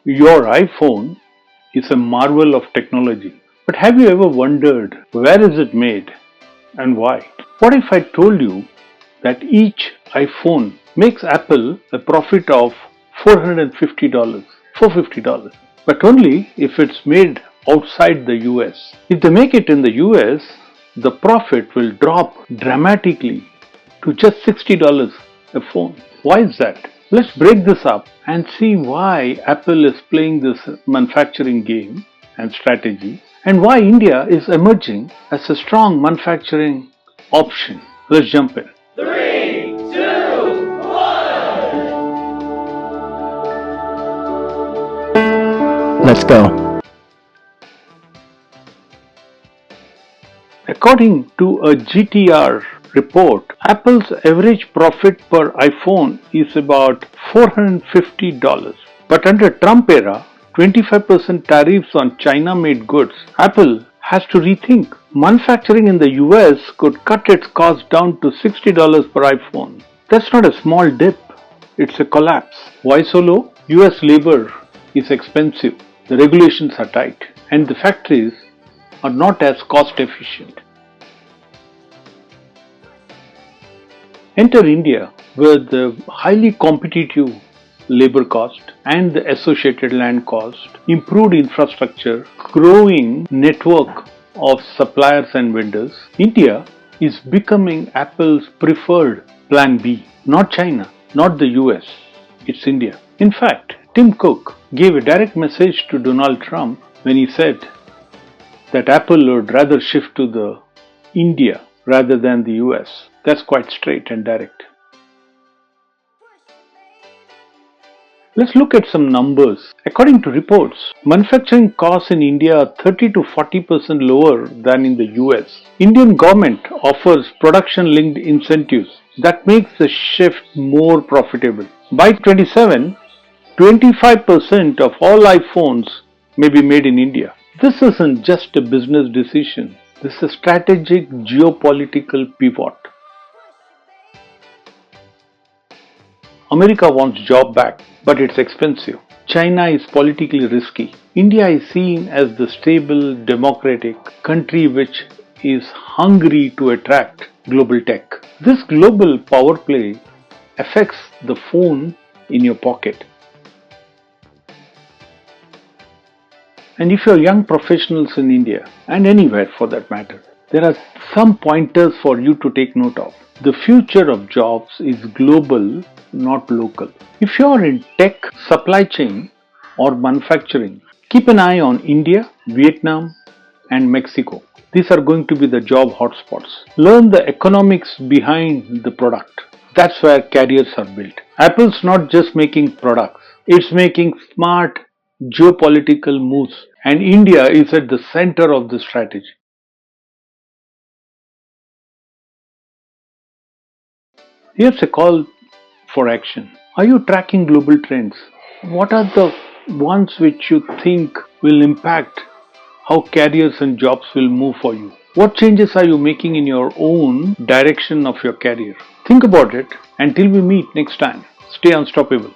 Your iPhone is a marvel of technology. But have you ever wondered where is it made and why? What if I told you that each iPhone makes Apple a profit of $450, $450, but only if it's made outside the US. If they make it in the US, the profit will drop dramatically to just $60 a phone. Why is that? Let's break this up and see why Apple is playing this manufacturing game and strategy and why India is emerging as a strong manufacturing option. Let's jump in. Three, two, one. Let's go. According to a GTR report, Apple's average profit per iPhone is about $450. But under Trump era, 25% tariffs on China-made goods, Apple has to rethink. Manufacturing in the US could cut its cost down to $60 per iPhone. That's not a small dip, it's a collapse. Why so low? US labor is expensive, the regulations are tight, and the factories are not as cost efficient. Enter India, where the highly competitive labor cost and the associated land cost, improved infrastructure, growing network of suppliers and vendors. India is becoming Apple's preferred plan B. Not China, not the US, it's India. In fact, Tim Cook gave a direct message to Donald Trump when he said that Apple would rather shift to the India rather than the US. That's quite straight and direct. Let's look at some numbers. According to reports, manufacturing costs in India are 30 to 40% lower than in the US. Indian government offers production-linked incentives that makes the shift more profitable. By 2027, 25% of all iPhones may be made in India. This isn't just a business decision. This is a strategic geopolitical pivot. America wants job back, but it's expensive. China is politically risky. India is seen as the stable, democratic country which is hungry to attract global tech. This global power play affects the phone in your pocket. And if you're young professionals in India, and anywhere for that matter, there are some pointers for you to take note of. The future of jobs is global, not local. If you're in tech, supply chain, or manufacturing, keep an eye on India, Vietnam, and Mexico. These are going to be the job hotspots. Learn the economics behind the product. That's where careers are built. Apple's not just making products, it's making smart geopolitical moves, and India is at the center of the strategy. Here's a call for action. Are you tracking global trends? What are the ones which you think will impact how careers and jobs will move for you? What changes are you making in your own direction of your career? Think about it. Until we meet next time, stay unstoppable.